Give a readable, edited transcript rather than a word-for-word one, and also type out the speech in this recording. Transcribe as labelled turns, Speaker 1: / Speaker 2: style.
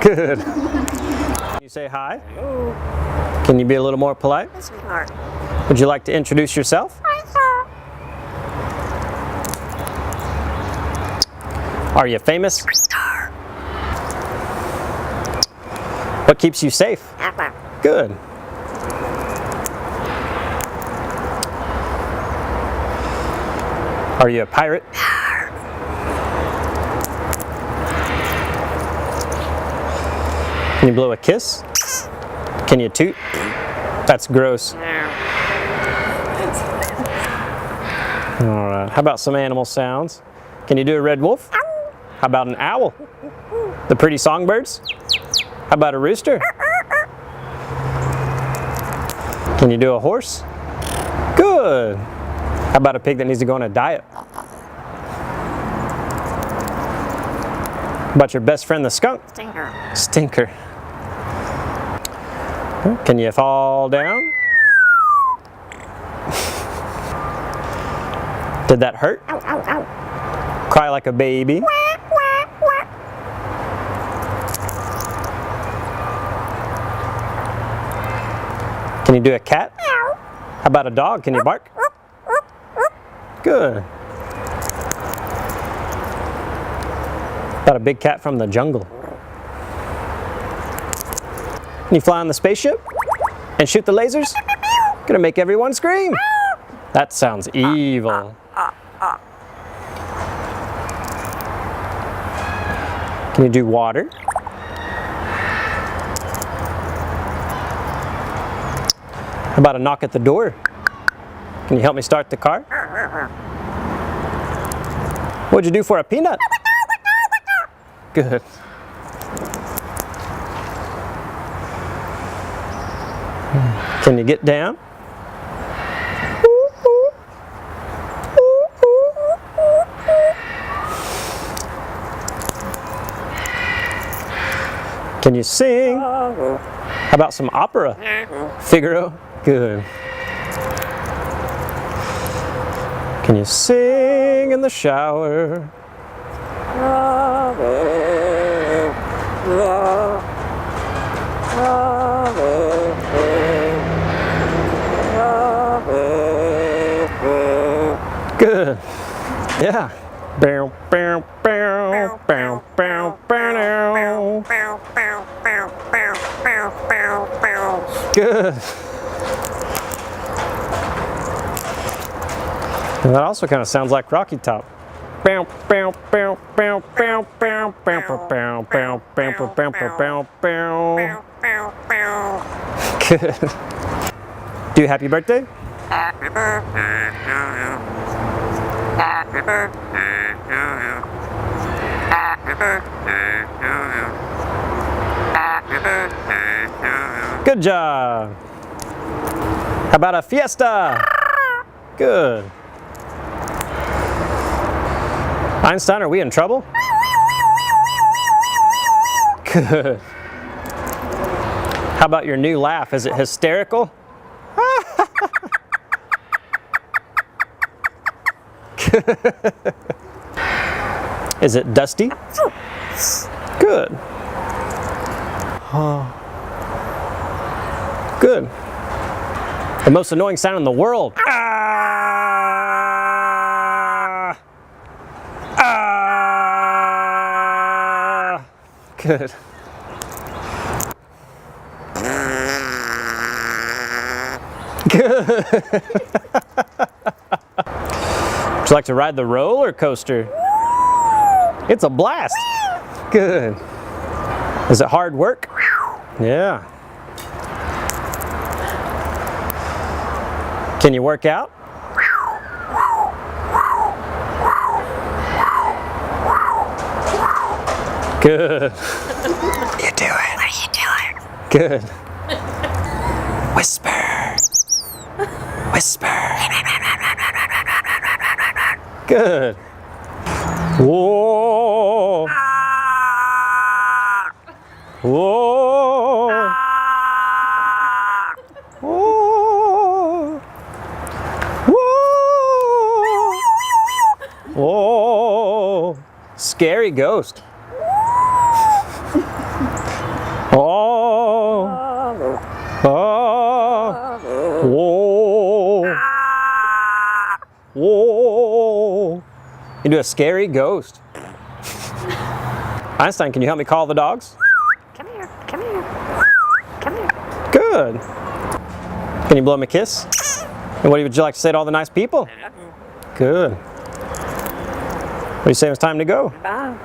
Speaker 1: Good. Can you say hi?
Speaker 2: Hello.
Speaker 1: Can you be a little more polite?
Speaker 2: Yes, sweetheart.
Speaker 1: Would you like to introduce yourself?
Speaker 2: Hi, sir.
Speaker 1: Are you famous?
Speaker 2: Star.
Speaker 1: What keeps you safe?
Speaker 2: Apple.
Speaker 1: Good. Are you a pirate? Can you blow a kiss? Can you toot? That's gross. Alright, how about some animal sounds? Can you do a red wolf? How about an owl? The pretty songbirds? How about a rooster? Can you do a horse? Good. How about a pig that needs to go on a diet? How about your best friend the skunk?
Speaker 2: Stinker.
Speaker 1: Stinker. Can you fall down? Did that hurt?
Speaker 2: Ow, ow, ow.
Speaker 1: Cry like a baby?
Speaker 2: Quack, quack, quack.
Speaker 1: Can you do a cat?
Speaker 2: Meow.
Speaker 1: How about a dog? Can you bark? Good. About a big cat from the jungle? Can you fly on the spaceship? And shoot the lasers? Gonna make everyone scream. That sounds evil. Can you do water? How about a knock at the door? Can you help me start the car? What'd you do for a peanut? Good. Can you get down? Can you sing? How about some opera? Figaro? Good. Can you sing in the shower? Good. Yeah. Bow, bow, bow, bow, bow, bow. Good. And that also kind of sounds like Rocky Top. Bow, bow, bow, bow, bow, bow, bow, bow, bow, bow, bow, bow, bow, bow. Good. Do you happy birthday?
Speaker 2: Happy birthday to you. Happy birthday to you. Happy birthday to you. Happy birthday to you.
Speaker 1: Good job. How about a fiesta? Good. Einstein, are we in trouble? Good. How about your new laugh? Is it hysterical? Is it dusty? Good. Good. The most annoying sound in the world. Ah! Ah! Good. Good. Would you like to ride the roller coaster? It's a blast. Good. Is it hard work? Yeah. Can you work out? Good.
Speaker 2: You do it. What are you doing?
Speaker 1: Good. Whisper. Whisper. Good. Whoa. Whoa. Whoa. Whoa. Whoa. Scary ghost. You do a scary ghost. Einstein, can you help me call the dogs?
Speaker 2: Come here. Come here. Come here.
Speaker 1: Good. Can you blow me a kiss? And what would you like to say to all the nice people? Good. What do you say it's time to go?
Speaker 2: Bye.